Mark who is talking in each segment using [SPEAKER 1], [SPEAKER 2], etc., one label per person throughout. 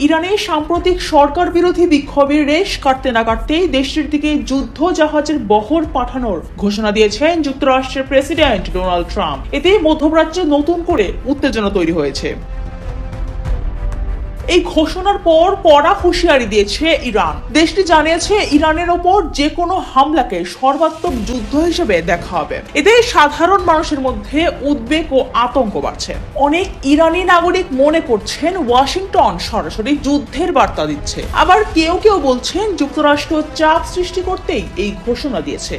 [SPEAKER 1] ইরানের সাম্প্রতিক সরকার বিরোধী বিক্ষোভের রেশ কাটতে না কাটতেই দেশটির দিকে যুদ্ধ জাহাজের বহর পাঠানোর ঘোষণা দিয়েছেন যুক্তরাষ্ট্রের প্রেসিডেন্ট ডোনাল্ড ট্রাম্প। এতে মধ্যপ্রাচ্যে নতুন করে উত্তেজনা তৈরি হয়েছে। এই ঘোষণার পর কড়া হুঁশিয়ারি দিয়েছে ইরান। দেশটি জানিয়েছে ইরানের ওপর যে কোনো হামলাকে সর্বাত্মক যুদ্ধ হিসেবে দেখা হবে। এতে সাধারণ মানুষের মধ্যে উদ্বেগ ও আতঙ্ক বাড়ছে। অনেক ইরানি নাগরিক মনে করছেন ওয়াশিংটন সরাসরি যুদ্ধের বার্তা দিচ্ছে, আবার কেউ কেউ বলছেন যুক্তরাষ্ট্র চাপ সৃষ্টি করতেই এই ঘোষণা দিয়েছে।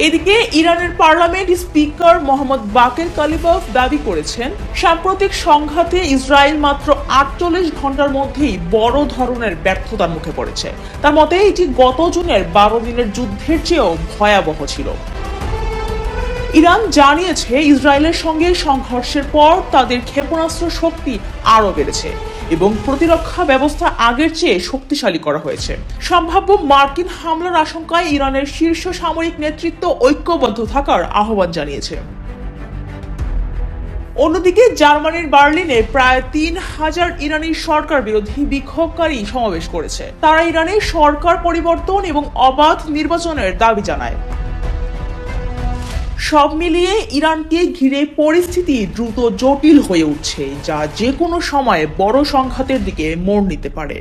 [SPEAKER 1] এদিকে ইরানের পার্লামেন্ট স্পিকার মোহাম্মদ বাকের কালিবাফ দাবি করেছেন, সাম্প্রতিক সংঘাতে ইসরায়েল মাত্র 48 ঘন্টার মধ্যেই বড় ধরনের ব্যর্থতার মুখে পড়েছে। তার মতে এটি গত জুনের 12 দিনের যুদ্ধের চেয়েও ভয়াবহ ছিল। ইরান জানিয়েছে ইসরায়েলের সঙ্গে সংঘর্ষের পর তাদের ক্ষেপণাস্ত্র শক্তি আরও বেড়েছে এবং প্রতিরক্ষা ব্যবস্থা আগের চেয়ে শক্তিশালী করা হয়েছে। সম্ভাব্য মার্কিন হামলার আশঙ্কায় ইরানের শীর্ষ সামরিক নেতৃত্ব ঐক্যবদ্ধ থাকার আহ্বান জানিয়েছে। অন্যদিকে জার্মানির বার্লিনে প্রায় 3000 ইরানি সরকার বিরোধী বিক্ষোভকারী সমাবেশ করেছে। তারা ইরানের সরকার পরিবর্তন এবং অবাধ নির্বাচনের দাবি জানায়। সব মিলিয়ে ইরানকে ঘিরে পরিস্থিতি দ্রুত জটিল হয়ে উঠছে, যা যে কোনো সময় বড় সংঘাতের দিকে মোড় নিতে পারে।